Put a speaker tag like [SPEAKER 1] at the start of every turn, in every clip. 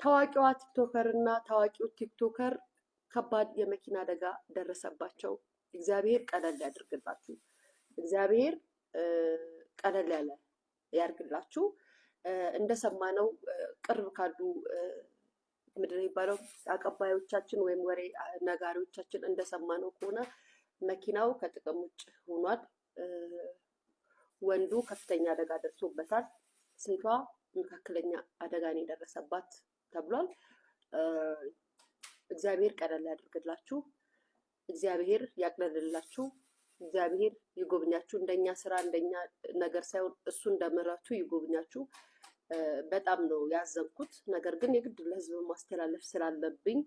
[SPEAKER 1] ታዋቂዋ ቲክቶከር እና ታዋቂው ቲክቶከር ከባድ የመኪና አደጋ ደረሰባቸው። እግዚአብሔር ቀለል ያድርግላችሁ። እግዚአብሔር ቀለል ያለ ያርግላችሁ። እንደሰማነው ቅርብ ካሉ ምድር ይባለው አቀባዮቻችን ወይም ወሬ ነጋሪዎቻችን እንደሰማነው ከሆነ መኪናው ከጥቅም ውጭ ሆኗል። ወንዱ ከፍተኛ አደጋ ደርሶበታል። ሴቷ መካከለኛ አደጋ ነው የደረሰባት ተብሏል። እግዚአብሔር ቀለል ያድርግላችሁ። እግዚአብሔር ያቅለልላችሁ። እግዚአብሔር ይጎብኛችሁ። እንደኛ ስራ እንደኛ ነገር ሳይሆን እሱ እንደምሕረቱ ይጎብኛችሁ። በጣም ነው ያዘንኩት። ነገር ግን የግድ ለህዝብ ማስተላለፍ ስላለብኝ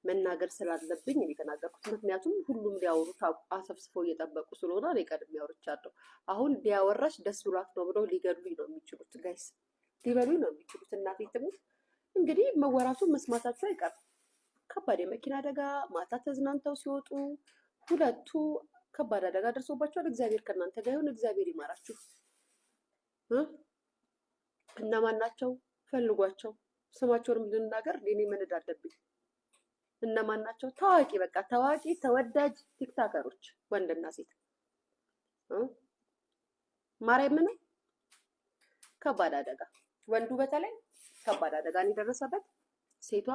[SPEAKER 1] መናገር ስላለብኝ እኔ ተናገርኩት። ምክንያቱም ሁሉም ሊያወሩት አሰብስበው እየጠበቁ ስለሆነ እኔ ቀድሜ አውርቻለሁ። አሁን ቢያወራሽ ደስ ብሏት ነው ብለው ሊገሉኝ ነው የሚችሉት። ጋይስ ሊበሉኝ ነው የሚችሉት። እናቴ ትሙት። እንግዲህ መወራቱ መስማታቸው አይቀርም። ከባድ የመኪና አደጋ ማታ ተዝናንተው ሲወጡ ሁለቱ ከባድ አደጋ ደርሶባቸዋል። እግዚአብሔር ከእናንተ ጋር ይሁን። እግዚአብሔር ይማራችሁ። እነማን ናቸው? ፈልጓቸው። ስማቸውንም ልናገር እኔ መነድ አለብኝ። እነማን ናቸው? ታዋቂ በቃ ታዋቂ ተወዳጅ ቲክቶከሮች ወንድና ሴት። ማርያም ነው ከባድ አደጋ። ወንዱ በተለይ ከባድ አደጋ ነው የደረሰበት። ሴቷ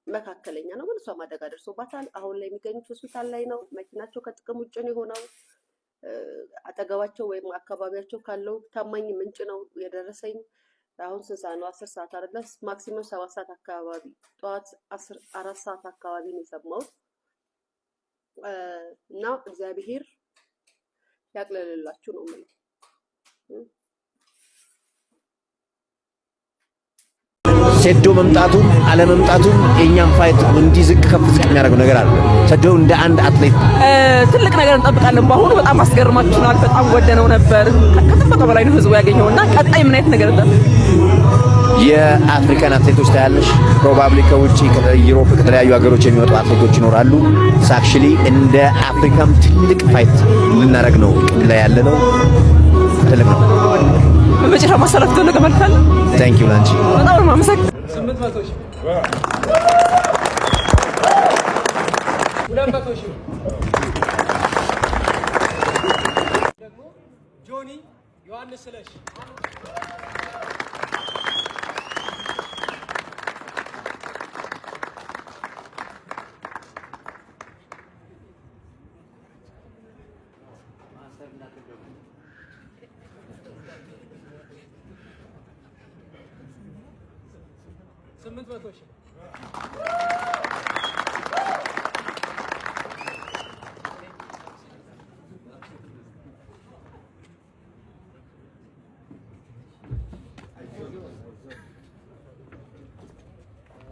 [SPEAKER 1] መካከለኛ ነው፣ ግን እሷም አደጋ ደርሶባታል። አሁን ላይ የሚገኙት ሆስፒታል ላይ ነው። መኪናቸው ከጥቅም ውጭ ነው የሆነው። አጠገባቸው ወይም አካባቢያቸው ካለው ታማኝ ምንጭ ነው የደረሰኝ። አሁን ስንት ሰዓት ነው? 10 ሰዓት አይደለ? ማክሲመም 7 ሰዓት አካባቢ፣ ጠዋት 4 ሰዓት አካባቢ ነው የሰማሁት። እና እግዚአብሔር ያቅለልላችሁ ነው ማለት
[SPEAKER 2] ሰዶ መምጣቱን አለመምጣቱን የኛም ፋይት እንዲህ ዝቅ ከፍ ዝቅ የሚያደርገው ነገር አለ። ሰዶ እንደ አንድ አትሌት
[SPEAKER 3] ትልቅ ነገር እንጠብቃለን። በአሁኑ በጣም አስገርማችሁናል። በጣም ወደነው ነበር። ከጠበቀው በላይ ነው ህዝቡ ያገኘውና ቀጣይ ምን አይነት ነገር እንጠብቅ?
[SPEAKER 2] የአፍሪካን አትሌቶች ታያለሽ። ፕሮባብሊ ከውጪ ከዩሮፕ ከተለያዩ ሀገሮች የሚወጡ አትሌቶች ይኖራሉ። ሳክሽሊ እንደ አፍሪካም ትልቅ ፋይት ልናደርግ ነው ላይ ያለ ነው። ትልቅ ነው።
[SPEAKER 3] በመጨረሻ ማሰለፍ ተለቀ መልካም።
[SPEAKER 2] ታንክ ዩ ላንቺ
[SPEAKER 3] በጣም ነው ማመሰግ
[SPEAKER 4] 800 ሺህ 200 ሺህ ደግሞ ጆኒ ዮሐንስ ስለሽ ስምንት መቶ ሺህ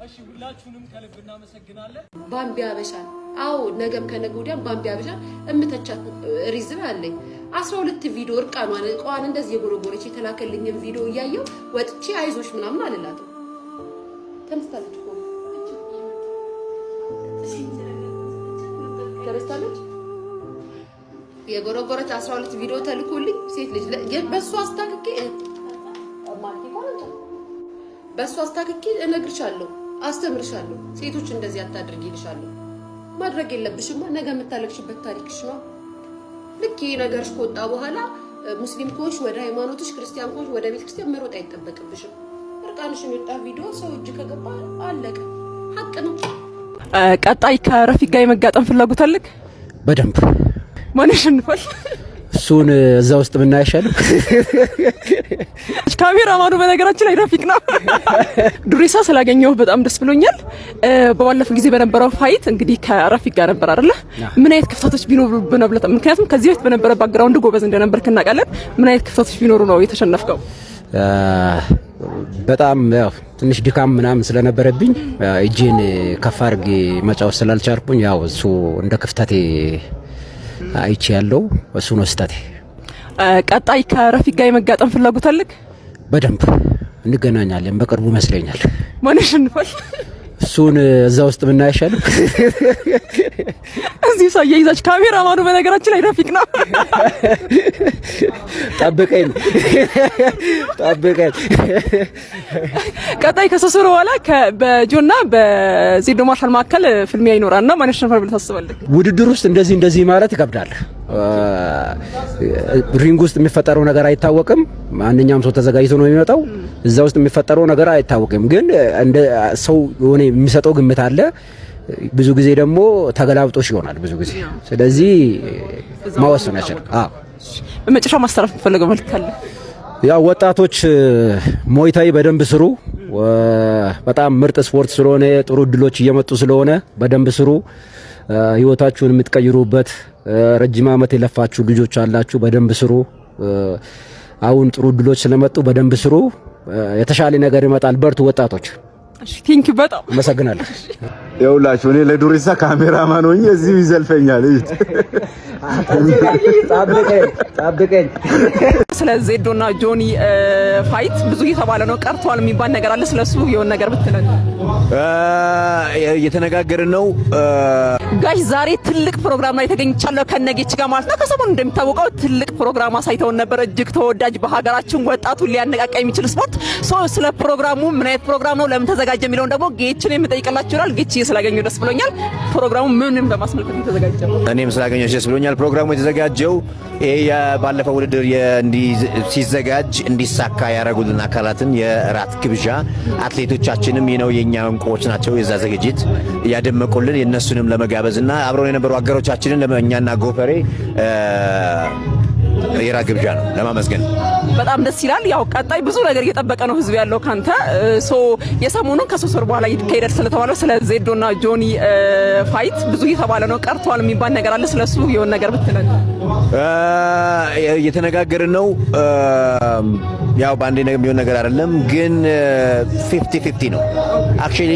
[SPEAKER 4] እሺ፣ ሁላችሁንም ከልብ እናመሰግናለን።
[SPEAKER 1] ባምቢ አበሻን አዎ፣ ነገም ከነገ ወዲያም ባምቢ አበሻን እምተቻት ሪዝን አለኝ። 12 ቪዲዮ እርቃኗን እንደዚህ የጎረጎረች የተላከልኝን ቪዲዮ እያየው ወጥቼ አይዞሽ ምናምን አልላትም። ተነስታለች እኮ ተነስታለች። የጎረጎረች 12 ቪዲዮ ተልኮልኝ ሴት ልጅ በሷ አስታክኬ እነግርሻለሁ፣ አስተምርሻለሁ። ሴቶች እንደዚህ አታድርጊ ይልሻለሁ። ማድረግ የለብሽማ። ነገ የምታለቅሽበት ታሪክሽ ነው። ልክ ይሄ ነገርሽ ከወጣ በኋላ ሙስሊም ከሆንሽ ወደ ሃይማኖትሽ፣ ክርስቲያን ከሆንሽ ወደ ቤተክርስቲያን መሮጥ አይጠበቅብሽም። እርቃንሽን የወጣ ቪዲዮ ሰው እጅ ከገባ አለቀ። ሀቅ ነው።
[SPEAKER 3] ቀጣይ ከረፊቅ ጋር የመጋጠም ፍላጎት አለክ?
[SPEAKER 2] በደንብ
[SPEAKER 3] ማን ይሸንፋል?
[SPEAKER 2] እሱን እዛ ውስጥ ምን አይሻልም?
[SPEAKER 3] ካሜራማኑ በነገራችን ላይ ረፊቅ ነው። ዱሬሳ ስላገኘው በጣም ደስ ብሎኛል። በባለፈው ጊዜ በነበረው ፋይት እንግዲህ ከረፊቅ ጋር ነበር አይደለ? ምን አይነት ክፍተቶች ቢኖሩ በነበረ ምክንያቱም ከዚህ በፊት በነበረ ባክግራውንድ ጎበዝ እንደነበርክ እናውቃለን። ምን አይነት ክፍተቶች ቢኖሩ ነው የተሸነፍከው?
[SPEAKER 2] በጣም ያው ትንሽ ድካም ምናምን ስለነበረብኝ እጄን ከፍ አድርጌ መጫወት ስላልቻልኩኝ ያው እሱ እንደ ክፍተቴ አይቼ ያለው እሱ ነው ስህተቴ።
[SPEAKER 3] ቀጣይ ከረፊቅ ጋር የመጋጠም ፍላጎት አለክ?
[SPEAKER 2] በደንብ እንገናኛለን በቅርቡ ይመስለኛል።
[SPEAKER 3] ማን ይሸንፋል?
[SPEAKER 5] እሱን እዛ ውስጥ ምን ያሻል
[SPEAKER 3] እዚህ ሰው ያይዛች ካሜራማኑ በነገራችን ላይ ረፊቅ ነው
[SPEAKER 5] ጠብቀኝ
[SPEAKER 3] ቀጣይ ከሶስት በኋላ በጆና በዜዶ ማርሻል መካከል ፍልሚያ ይኖራልና ማን ያሸንፋል ብለህ ታስባለህ?
[SPEAKER 5] ውድድር ውስጥ እንደዚህ ማለት ይከብዳል። ሪንግ ውስጥ የሚፈጠረው ነገር አይታወቅም። ማንኛውም ሰው ተዘጋጅቶ ነው የሚመጣው። እዛ ውስጥ የሚፈጠረው ነገር አይታወቅም። ግን እንደ ሰው የሆነ የሚሰጠው ግምት አለ። ብዙ ጊዜ ደግሞ ተገላብጦሽ ይሆናል ብዙ ጊዜ። ስለዚህ ማወሰን ያቻላል።
[SPEAKER 3] በመጨረሻ ማስተላለፍ ፈልገው መልእክት አለ?
[SPEAKER 5] ያው ወጣቶች ሞይታይ በደንብ ስሩ። በጣም ምርጥ ስፖርት ስለሆነ ጥሩ እድሎች እየመጡ ስለሆነ በደንብ ስሩ። ህይወታችሁን የምትቀይሩበት ረጅም ዓመት የለፋችሁ ልጆች አላችሁ፣ በደንብ ስሩ። አሁን ጥሩ እድሎች ስለመጡ በደንብ ስሩ። የተሻለ ነገር ይመጣል። በርቱ ወጣቶች።
[SPEAKER 3] እሺ ቲንክ በጣም
[SPEAKER 5] አመሰግናለሁ።
[SPEAKER 6] ይኸውላችሁ እኔ ለዱሪሳ ካሜራማን ሆኜ እዚህ ይዘልፈኛል።
[SPEAKER 5] ጠብቀኝ።
[SPEAKER 3] ስለ ዜዶና ጆኒ ፋይት ብዙ እየተባለ ነው፣ ቀርቷል የሚባል ነገር አለ። ስለሱ የሆነ ነገር ብትለን።
[SPEAKER 2] እየተነጋገርን ነው
[SPEAKER 3] ጋሽ። ዛሬ ትልቅ ፕሮግራም ላይ ተገኝቻለሁ ከነጌች ጋር ማለት ነው። ከሰሞኑ እንደሚታወቀው ትልቅ ፕሮግራም አሳይተውን ነበር። እጅግ ተወዳጅ በሀገራችን ወጣቱን ሊያነቃቃ የሚችል ስፖርት። ስለ ፕሮግራሙ ምን አይነት ፕሮግራም ነው፣ ለምን ተዘጋጀ የሚለውን ደግሞ ጌችን የምጠይቅላችሁ ይላል። ጌች ስላገኘሁ ደስ ብሎኛል። ፕሮግራሙ ምንም በማስመልከት የተዘጋጀው
[SPEAKER 2] እኔም ስላገኘሁ ደስ ብሎኛል። ፕሮግራሙ የተዘጋጀው ባለፈው ውድድር ሲዘጋጅ እንዲሳካ ያደረጉልን አካላትን የራት ግብዣ አትሌቶቻችንም ነው የኛ እንቁዎች ናቸው። የዛ ዝግጅት ያደመቁልን የነሱንም ለመጋበዝና አብረው የነበሩ አገሮቻችንን ለኛና ጎፈሬ የራት ግብዣ ነው ለማመስገን።
[SPEAKER 3] በጣም ደስ ይላል። ያው ቀጣይ ብዙ ነገር እየጠበቀ ነው ህዝብ ያለው ካንተ። የሰሞኑን ከሶስት ወር በኋላ ይካሄዳል ስለተባለው ስለ ዜዶና ጆኒ ፋይት ብዙ እየተባለ ነው፣ ቀርቷል የሚባል ነገር አለ። ስለሱ የሆነ ነገር ብትለን።
[SPEAKER 2] እየተነጋገርን ነው። ያው ባንዴ የሚሆን ነገር አይደለም፣ ግን 50-50 ነው። አክቹሊ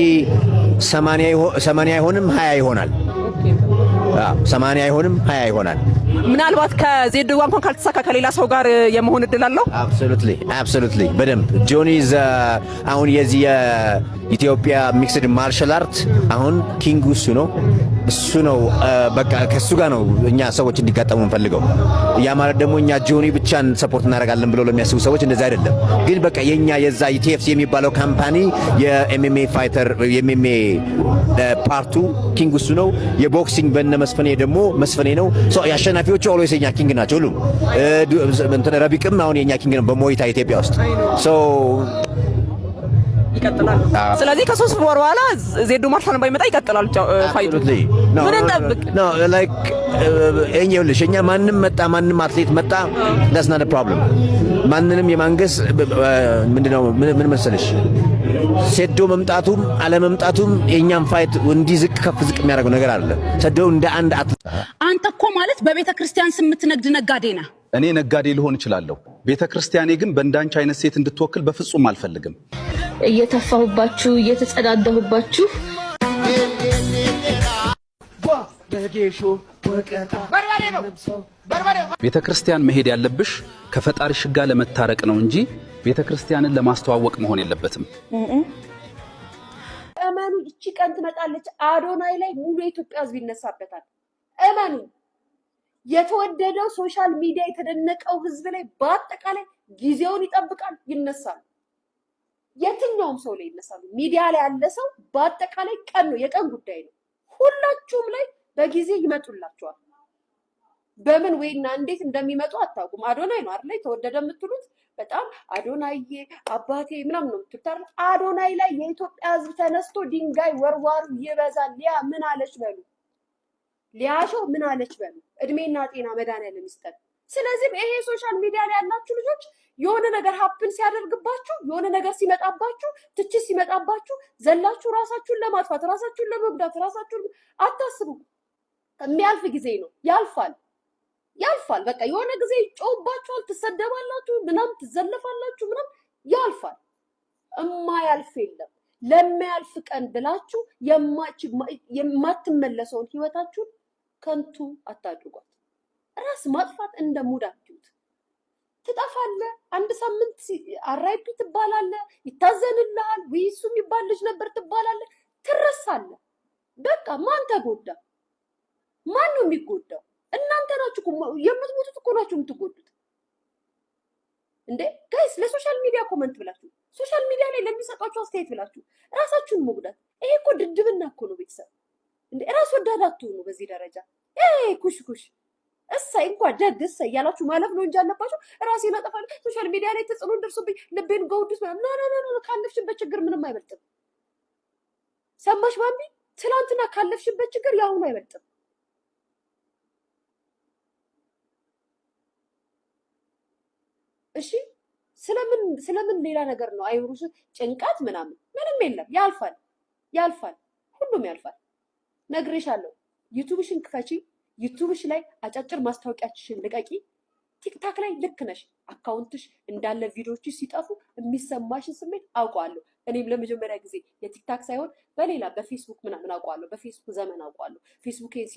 [SPEAKER 2] 80 አይሆንም 20 ይሆናል። 80 አይሆንም 20 ይሆናል።
[SPEAKER 3] ምናልባት ከዜዶ ጋር እንኳን ካልተሳካ ከሌላ ሰው ጋር የመሆን እድል አለው።
[SPEAKER 2] አብሶሉትሊ በደንብ ጆኒ አሁን የዚህ የኢትዮጵያ ሚክስድ ማርሻል አርት አሁን ኪንግ እሱ ነው። በቃ ከሱ ጋር ነው እኛ ሰዎች እንዲጋጠሙ እንፈልገው። ያ ማለት ደግሞ እኛ ጆኒ ብቻን ሰፖርት እናደርጋለን ብለው ለሚያስቡ ሰዎች እንደዛ አይደለም። ግን በቃ የኛ የዛ TFC የሚባለው ካምፓኒ የኤምኤምኤ ፋይተር የኤምኤምኤ ፓርቱ ኪንግ እሱ ነው። የቦክሲንግ በእነ መስፈኔ ደግሞ መስፈኔ ነው። የአሸናፊዎቹ ኦልዌይስ የኛ ኪንግ ናቸው ሁሉም። ረቢቅም አሁን የኛ ኪንግ ነው በሞይታ ኢትዮጵያ ውስጥ
[SPEAKER 3] ይቀጥላል። ስለዚህ ከሶስት ወር በኋላ ዜዶ ማርሻል ባይመጣ ይቀጥላል ፋይቱ። ምን እንጠብቅ?
[SPEAKER 2] እኛ ማንም መጣ ማንም አትሌት መጣ that's not a problem። ማንንም የማንገስ ምንድነው ምን መሰለሽ ሴዶ መምጣቱም አለመምጣቱም የኛም ፋይት እንዲዝቅ ከፍ ዝቅ የሚያደርገው ነገር አለ። ሴዶ እንደ አንድ
[SPEAKER 7] አንተ እኮ ማለት በቤተ ክርስቲያን ስም የምትነግድ ነጋዴ ነህ።
[SPEAKER 8] እኔ ነጋዴ ልሆን እችላለሁ። ቤተ ክርስቲያኔ ግን በእንዳንቺ አይነት ሴት እንድትወክል በፍጹም አልፈልግም።
[SPEAKER 9] እየተፋሁባችሁ እየተጸዳደሁባችሁ
[SPEAKER 8] ቤተ ክርስቲያን መሄድ ያለብሽ ከፈጣሪሽ ጋር ለመታረቅ ነው እንጂ ቤተ ክርስቲያንን ለማስተዋወቅ መሆን የለበትም።
[SPEAKER 1] እመኑ፣ እቺ ቀን ትመጣለች። አዶናይ ላይ ሙሉ የኢትዮጵያ ሕዝብ ይነሳበታል። እመኑ፣ የተወደደው ሶሻል ሚዲያ የተደነቀው ሕዝብ ላይ በአጠቃላይ ጊዜውን ይጠብቃል፣ ይነሳል። የትኛውም ሰው ላይ ይነሳሉ። ሚዲያ ላይ ያለ ሰው በአጠቃላይ ቀን ነው፣ የቀን ጉዳይ ነው። ሁላችሁም ላይ በጊዜ ይመጡላችኋል። በምን ወይና እንዴት እንደሚመጡ አታውቁም። አዶናይ ነው አይደል ተወደደ የምትሉት? በጣም አዶናይዬ አባቴ ምናምን ነው የምትሉት። አዶናይ ላይ የኢትዮጵያ ሕዝብ ተነስቶ ድንጋይ ወርዋሩ ይበዛል። ሊያ ምን አለች በሉ፣ ሊያሾው ምን አለች በሉ። እድሜና ጤና መድኃኒዓለም ይስጠን። ስለዚህ ይሄ ሶሻል ሚዲያ ላይ ያላችሁ ልጆች የሆነ ነገር ሀፕን ሲያደርግባችሁ፣ የሆነ ነገር ሲመጣባችሁ፣ ትችት ሲመጣባችሁ ዘላችሁ ራሳችሁን ለማጥፋት፣ ራሳችሁን ለመጉዳት፣ ራሳችሁን አታስቡ። የሚያልፍ ጊዜ ነው፣ ያልፋል። በቃ የሆነ ጊዜ ይጮህባችኋል፣ ትሰደባላችሁ፣ ምናምን ትዘለፋላችሁ፣ ምናምን ያልፋል። እማያልፍ የለም። ለማያልፍ ቀን ብላችሁ የማትመለሰውን ህይወታችሁን ከንቱ አታድርጓት። ራስ ማጥፋት እንደ ሙድ አትዩት። ትጠፋለህ። አንድ ሳምንት አራይፒ ትባላለህ፣ ይታዘንልሃል። ወይ እሱ የሚባል ልጅ ነበር ትባላለህ። ትረሳለህ። በቃ ማን ተጎዳ? ማን ነው የሚጎዳው? እናንተ ናችሁ እኮ የምትሞቱት እኮ ናችሁ የምትጎዱት እንዴ ጋይስ። ለሶሻል ሚዲያ ኮመንት ብላችሁ ሶሻል ሚዲያ ላይ ለሚሰጣችሁ አስተያየት ብላችሁ ራሳችሁን መጉዳት፣ ይሄ እኮ ድድብና እኮ ነው ቤተሰብ። እንዴ ራስ ወዳድ አትሁኑ በዚህ ደረጃ። ኩሽ እሰይ እንኳን ደግ እሰይ እያላችሁ ማለፍ ነው እንጂ አለባችሁ ራሴን አጠፋለሁ ሶሻል ሚዲያ ላይ ተጽዕኖ ደርሶብኝ ልቤን ገውዱስ ና ካለፍሽበት ችግር ምንም አይበልጥም። ሰማሽ ባምቢ? ትናንትና ካለፍሽበት ችግር ያሁኑ አይበልጥም። እሺ ስለምን ሌላ ነገር ነው አይሩስ ጭንቀት ምናምን ምንም የለም። ያልፋል፣ ሁሉም ያልፋል። ነግሬሻለሁ። ዩቲዩብሽን ክፈቺ፣ ዩቲዩብሽ ላይ አጫጭር ማስታወቂያችሽን ልቀቂ። ቲክታክ ላይ ልክ ነሽ፣ አካውንትሽ እንዳለ ቪዲዮዎችሽ ሲጠፉ የሚሰማሽን ስሜት አውቀዋለሁ። እኔም ለመጀመሪያ ጊዜ የቲክታክ ሳይሆን በሌላ በፌስቡክ ምናምን አውቀዋለሁ። በፌስቡክ ዘመን አውቀዋለሁ። ፌስቡኬን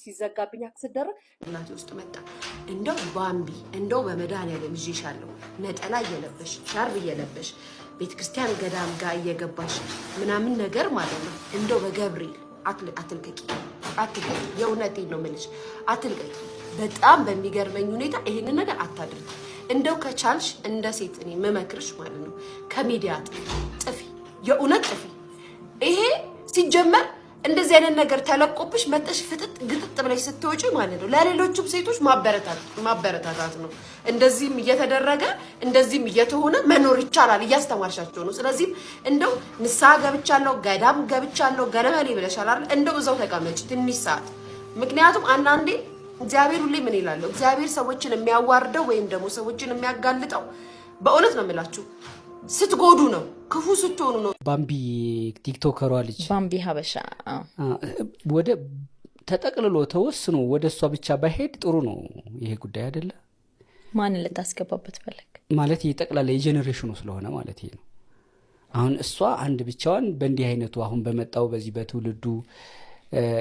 [SPEAKER 1] ሲዘጋብኝ አክስደረግ እናቴ ውስጥ መጣ። እንደው ባምቢ እንደው በመድኃኒዓለም ይዤሻለሁ ነጠላ እየለበሽ ሻርብ እየለበሽ ቤተክርስቲያን ገዳም ጋር እየገባሽ ምናምን ነገር ማለት ነው። እንደው በገብርኤል አትልቀቂ። የእውነቴን ነው የምልሽ፣ አትልቀቂ። በጣም በሚገርመኝ ሁኔታ ይሄንን ነገር አታድርጊ። እንደው ከቻልሽ እንደ ሴት እኔ መመክርሽ ማለት ነው ከሚዲያ ጥፊ፣ የእውነት ጥፊ። ይሄ ሲጀመር እንደዚህ አይነት ነገር ተለቆብሽ መጠሽ ፍጥጥ ግጥጥ ብለሽ ስትወጪ ማለት ነው ለሌሎችም ሴቶች ማበረታታት ነው። እንደዚህም እየተደረገ እንደዚህም እየተሆነ መኖር ይቻላል፣ እያስተማርሻቸው ነው። ስለዚህ እንደው ንስሐ ገብቻለሁ ገዳም ገብቻለሁ ገለመሌ ብለሻል አይደል? እንደው እዛው ተቀመጪ ትንሽ ሰዓት። ምክንያቱም አንዳንዴ እግዚአብሔር ሁሌ ምን ይላል? እግዚአብሔር ሰዎችን የሚያዋርደው ወይም ደግሞ ሰዎችን የሚያጋልጠው በእውነት ነው የምላችሁ ስትጎዱ ነው፣ ክፉ ስትሆኑ ነው።
[SPEAKER 10] ባምቢ ቲክቶከሯ ልጅ
[SPEAKER 7] ባምቢ ሀበሻ
[SPEAKER 10] ወደ ተጠቅልሎ ተወስኖ ወደ እሷ ብቻ ባይሄድ ጥሩ ነው ይሄ ጉዳይ አይደለ?
[SPEAKER 7] ማንን ልታስገባበት ፈለግ ማለት
[SPEAKER 10] ጠቅላላ የጄኔሬሽኑ ስለሆነ ማለት ነው። አሁን እሷ አንድ ብቻዋን በእንዲህ አይነቱ አሁን በመጣው በዚህ በትውልዱ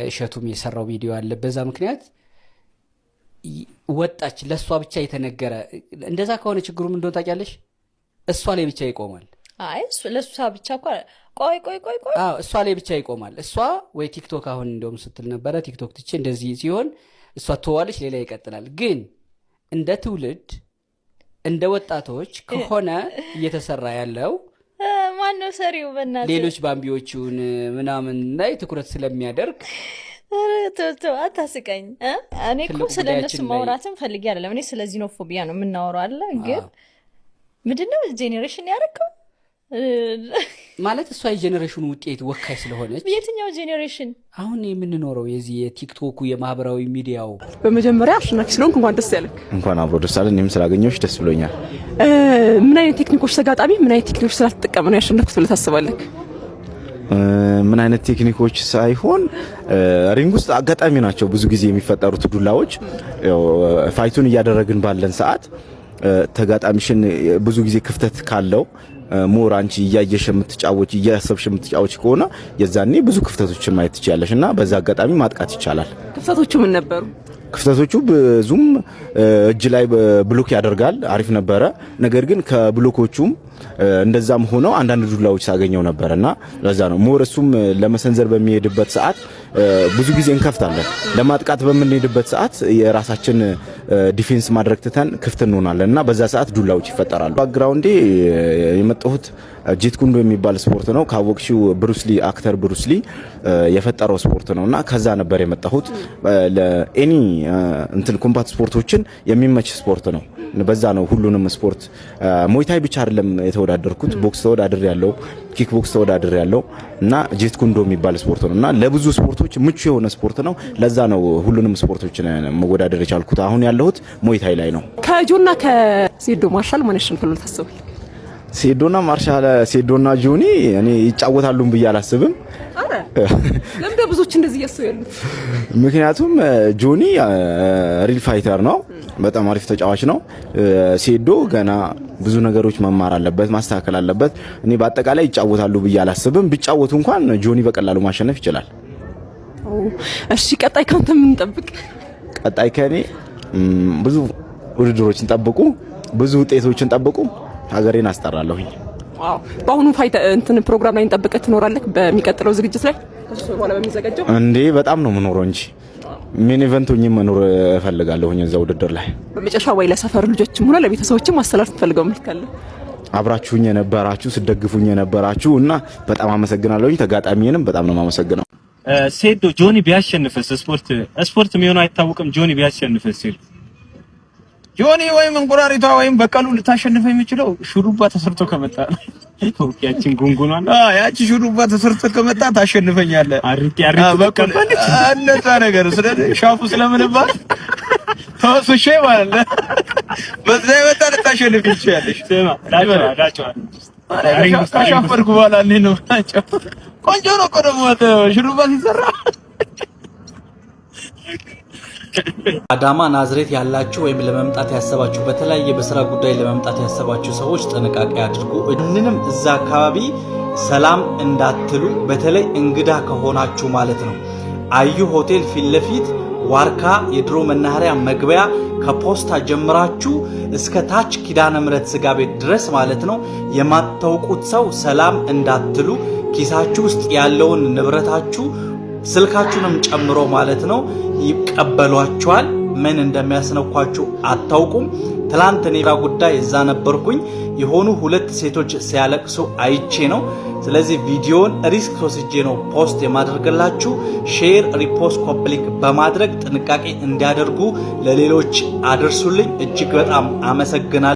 [SPEAKER 10] እሸቱም የሰራው ቪዲዮ አለ። በዛ ምክንያት ወጣች፣ ለእሷ ብቻ የተነገረ። እንደዛ ከሆነ ችግሩ ምን እንደሆነ ታውቂያለሽ? እሷ ላይ ብቻ ይቆማል።
[SPEAKER 7] አይ ለእሷ ብቻ ቆይ
[SPEAKER 10] እሷ ላይ ብቻ ይቆማል። እሷ ወይ ቲክቶክ አሁን እንደውም ስትል ነበረ ቲክቶክ ትቼ እንደዚህ ሲሆን እሷ ትዋለች፣ ሌላ ይቀጥላል። ግን እንደ ትውልድ እንደ ወጣቶች ከሆነ እየተሰራ ያለው
[SPEAKER 7] ማነው ሰሪው? በእናትህ ሌሎች
[SPEAKER 10] ባምቢዎቹን ምናምን ላይ ትኩረት ስለሚያደርግ
[SPEAKER 7] አታስቀኝ። እኔ እኮ ስለነሱ ማውራትን ፈልጌ አይደለም። እኔ ስለ ዚኖፎቢያ ነው የምናወራው አለ። ግን ምንድነው ጄኔሬሽን ያደረገው
[SPEAKER 10] ማለት እሷ የጄኔሬሽኑ ውጤት ወካይ ስለሆነች።
[SPEAKER 7] የትኛው ጄኔሬሽን?
[SPEAKER 10] አሁን የምንኖረው የዚህ የቲክቶኩ የማህበራዊ ሚዲያው።
[SPEAKER 3] በመጀመሪያ አሸናፊ ስለሆንክ እንኳን ደስ ያለህ።
[SPEAKER 6] እንኳን አብሮ ደስ አለን። እኔም ስላገኘሁሽ ደስ ብሎኛል።
[SPEAKER 3] ምን አይነት ቴክኒኮች ተጋጣሚ ምን አይነት ቴክኒኮች ስላልተጠቀመ ነው ያሸነፍኩት ብለህ ታስባለህ?
[SPEAKER 6] ምን አይነት ቴክኒኮች ሳይሆን ሪንግ ውስጥ አጋጣሚ ናቸው ብዙ ጊዜ የሚፈጠሩት ዱላዎች። ፋይቱን እያደረግን ባለን ሰዓት ተጋጣሚሽን ብዙ ጊዜ ክፍተት ካለው ሞር አንቺ እያየሽ የምትጫወች እያሰብሽ የምትጫወች ከሆነ የዛኔ ብዙ ክፍተቶችን ማየት ትችያለሽ እና በዛ አጋጣሚ ማጥቃት ይቻላል።
[SPEAKER 3] ክፍተቶቹ ምን ነበሩ?
[SPEAKER 6] ክፍተቶቹ ብዙም እጅ ላይ ብሎክ ያደርጋል፣ አሪፍ ነበረ። ነገር ግን ከብሎኮቹም እንደዛም ሆነው አንዳንድ ዱላዎች ሳገኘው ነበርና ለዛ ነው ሞር እሱም ለመሰንዘር በሚሄድበት ሰዓት ብዙ ጊዜ እንከፍታለን። ለማጥቃት በምንሄድበት ሰዓት የራሳችን ዲፌንስ ማድረግ ትተን ክፍት እንሆናለንና በዛ ሰዓት ዱላዎች ይፈጠራሉ። ባክግራውንዴ የመጣሁት ጄት ኩንዶ የሚባል ስፖርት ነው። ካወቅሽው ብሩስሊ አክተር ብሩስሊ የፈጠረው ስፖርት ነውና ከዛ ነበር የመጣሁት። ለኤኒ እንትን ኮምባት ስፖርቶችን የሚመች ስፖርት ነው። በዛ ነው ሁሉንም ስፖርት ሞይታይ ብቻ አይደለም የተወዳደርኩት፣ ቦክስ ተወዳድር ያለው ኪክ ቦክስ ተወዳድር ያለው እና ጄት ኩንዶ የሚባል ስፖርት ነውና ለብዙ ስፖርቶች ምቹ የሆነ ስፖርት ነው። ለዛ ነው ሁሉንም ስፖርቶችን መወዳደር የቻልኩት። አሁን ያለሁት ሞይታይ ላይ ነው።
[SPEAKER 3] ከጆና ከሴዶ ማርሻል ማን ያሸንፋል ታስባለህ?
[SPEAKER 6] ሴዶና ማርሻል ሴዶና ጆኒ እኔ ይጫወታሉም ብዬ አላስብም።
[SPEAKER 3] አረ ለምን ብዙዎች እንደዚህ ያስባሉት?
[SPEAKER 6] ምክንያቱም ጆኒ ሪል ፋይተር ነው፣ በጣም አሪፍ ተጫዋች ነው። ሴዶ ገና ብዙ ነገሮች መማር አለበት፣ ማስተካከል አለበት። እኔ በአጠቃላይ ይጫወታሉ ብዬ አላስብም። ቢጫወቱ እንኳን ጆኒ በቀላሉ ማሸነፍ ይችላል።
[SPEAKER 3] እሺ ቀጣይ ካንተ ምን እንጠብቅ?
[SPEAKER 6] ቀጣይ ከኔ ብዙ ውድድሮችን ጠብቁ፣ ብዙ ውጤቶችን ጠብቁ። ሀገሬን አስጠራለሁኝ።
[SPEAKER 3] ዋው በአሁኑ ፋይት እንትን ፕሮግራም ላይ እንጠብቀህ ትኖራለህ በሚቀጥለው ዝግጅት ላይ ከሱ በኋላ በሚዘጋጀው
[SPEAKER 6] እንዴ በጣም ነው የምኖረው እንጂ ምን ኢቨንት ሆኜ መኖር እፈልጋለሁኝ እዛ ውድድር ላይ።
[SPEAKER 3] በመጨረሻ ወይ ለሰፈር ልጆችም ሆነ ለቤተሰቦችም ማስተላለፍ ፈልገው መልክ አለ?
[SPEAKER 6] አብራችሁኝ የነበራችሁ ስደግፉኝ የነበራችሁ እና በጣም አመሰግናለሁኝ። ተጋጣሚዬንም በጣም ነው የማመሰግነው።
[SPEAKER 11] ሴዶ ጆኒ ቢያሸንፍስ ስፖርት የሚሆነው አይታወቅም። ጆኒ ቢያሸንፍስ ሴዶ ጆኒ ወይም እንቁራሪቷ ወይም በቀሉ ልታሸንፈው የሚችለው ሹሩባ ተሰርቶ ከመጣ ያቺን ጉንጉኗን ያቺ ሹሩባ ተሰርቶ ከመጣ ታሸንፈኛለህ። አሪቲ በቀል እንደዛ ነገር ስለዚህ ሻፉ ስለምንባል ተወስሼ ማለት ነው። በዛ ይወጣ ልታሸንፍ ይችላልሽ። ዳጫ ካሻፈርኩ በኋላ እንዴት ነው ናቸው? ቆንጆ ነው እኮ ደግሞ ሹሩባ ሲሰራ።
[SPEAKER 12] አዳማ ናዝሬት ያላችሁ ወይም ለመምጣት ያሰባችሁ በተለያየ በስራ ጉዳይ ለመምጣት ያሰባችሁ ሰዎች ጥንቃቄ አድርጉ። ምንም እዛ አካባቢ ሰላም እንዳትሉ፣ በተለይ እንግዳ ከሆናችሁ ማለት ነው። አዩ ሆቴል ፊት ለፊት ዋርካ የድሮ መናኸሪያ መግቢያ ከፖስታ ጀምራችሁ እስከ ታች ኪዳነ ምሕረት ስጋ ቤት ድረስ ማለት ነው። የማታውቁት ሰው ሰላም እንዳትሉ፣ ኪሳችሁ ውስጥ ያለውን ንብረታችሁ ስልካችሁንም ጨምሮ ማለት ነው ይቀበሏችኋል። ምን እንደሚያስነኳችሁ አታውቁም። ትላንት እኔ ጉዳይ እዛ ነበርኩኝ። የሆኑ 2 ሴቶች ሲያለቅሱ አይቼ ነው። ስለዚህ ቪዲዮን ሪስክ ወስጄ ነው ፖስት የማደርግላችሁ። ሼር፣ ሪፖስት፣ ኮፕሊክ በማድረግ ጥንቃቄ እንዲያደርጉ ለሌሎች አድርሱልኝ። እጅግ በጣም አመሰግናለሁ።